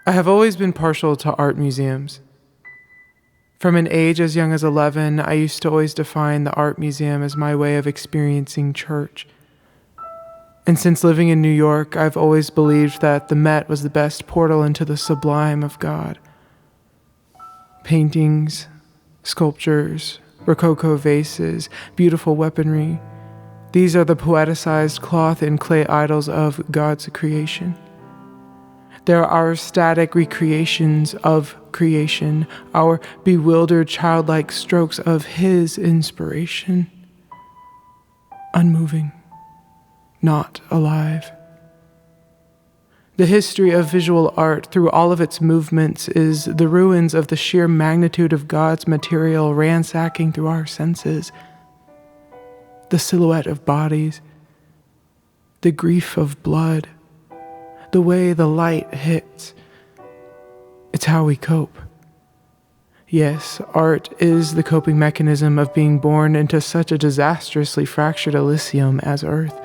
I have always been partial to art museums. From an age as young as 11, I used to always define the art museum as my way of experiencing church. And since living in New York, I've always believed that the Met was the best portal into the sublime of God. Paintings, sculptures, Rococo vases, beautiful weaponry. These are the poeticized cloth and clay idols of God's creation. There are static recreations of creation, our bewildered childlike strokes of His inspiration. Unmoving, not alive. The history of visual art through all of its movements is the ruins of the sheer magnitude of God's material ransacking through our senses. The silhouette of bodies, the grief of blood, the way the light hits. It's how we cope. Yes, art is the coping mechanism of being born into such a disastrously fractured Elysium as Earth.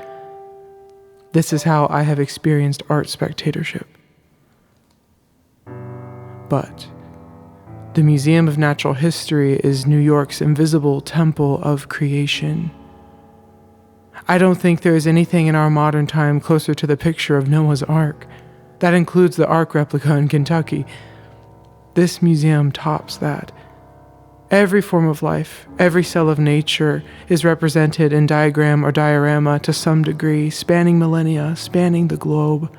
This is how I have experienced art spectatorship. But the Museum of Natural History is New York's invisible temple of creation. I don't think there is anything in our modern time closer to the picture of Noah's Ark. That includes the Ark replica in Kentucky. This museum tops that. Every form of life, every cell of nature is represented in diagram or diorama to some degree, spanning millennia, spanning the globe.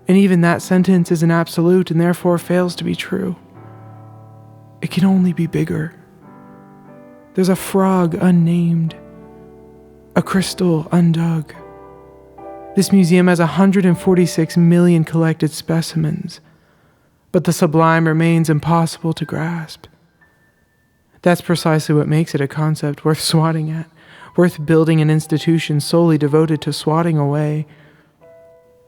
And even that sentence is an absolute and therefore fails to be true. It can only be bigger. There's a frog unnamed, a crystal undug. This museum has 146 million collected specimens, but the sublime remains impossible to grasp. That's precisely what makes it a concept worth swatting at, worth building an institution solely devoted to swatting away.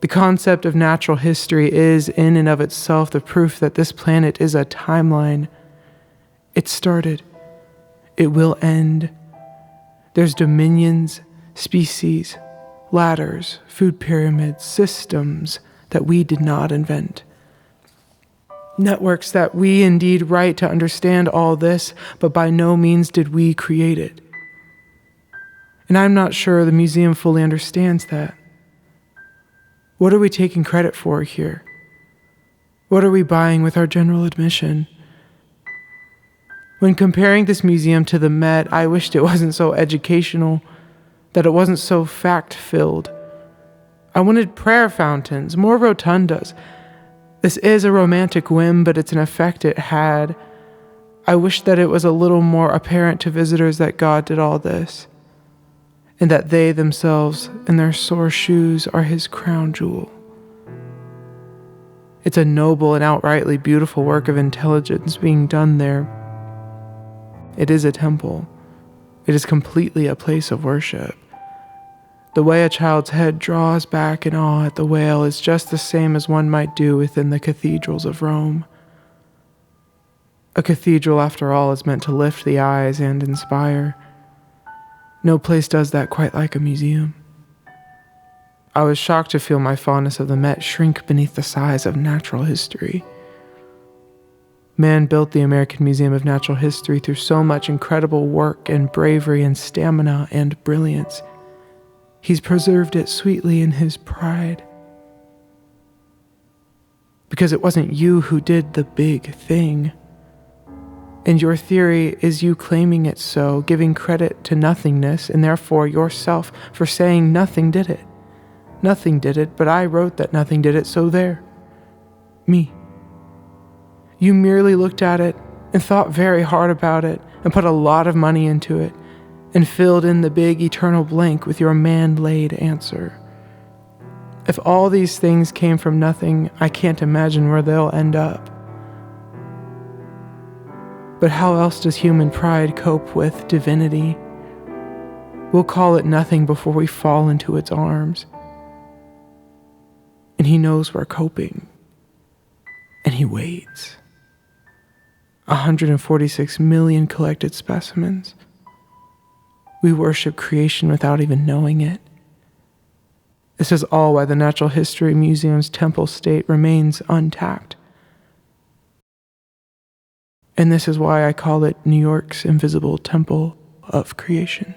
The concept of natural history is, in and of itself, the proof that this planet is a timeline. It started. It will end. There's dominions, species, ladders, food pyramids, systems that we did not invent. Networks that we indeed write to understand all this, but by no means did we create it. And I'm not sure the museum fully understands that. What are we taking credit for here? What are we buying with our general admission? When comparing this museum to the Met, I wished it wasn't so educational, that it wasn't so fact-filled. I wanted prayer fountains, more rotundas. This is a romantic whim, but it's an effect it had. I wish that it was a little more apparent to visitors that God did all this, and that they themselves, in their sore shoes, are His crown jewel. It's a noble and outrightly beautiful work of intelligence being done there. It is a temple. It is completely a place of worship. The way a child's head draws back in awe at the whale is just the same as one might do within the cathedrals of Rome. A cathedral, after all, is meant to lift the eyes and inspire. No place does that quite like a museum. I was shocked to feel my fondness of the Met shrink beneath the size of natural history. Man built the American Museum of Natural History through so much incredible work and bravery and stamina and brilliance. He's preserved it sweetly in His pride. Because it wasn't you who did the big thing. And your theory is you claiming it so, giving credit to nothingness, and therefore yourself for saying nothing did it. Nothing did it, but I wrote that nothing did it, so there. Me. You merely looked at it and thought very hard about it and put a lot of money into it and filled in the big eternal blank with your man-laid answer. If all these things came from nothing, I can't imagine where they'll end up. But how else does human pride cope with divinity? We'll call it nothing before we fall into its arms. And He knows we're coping. And He waits. 146 million collected specimens. We worship creation without even knowing it. This is all why the Natural History Museum's temple state remains untapped. And this is why I call it New York's invisible temple of creation.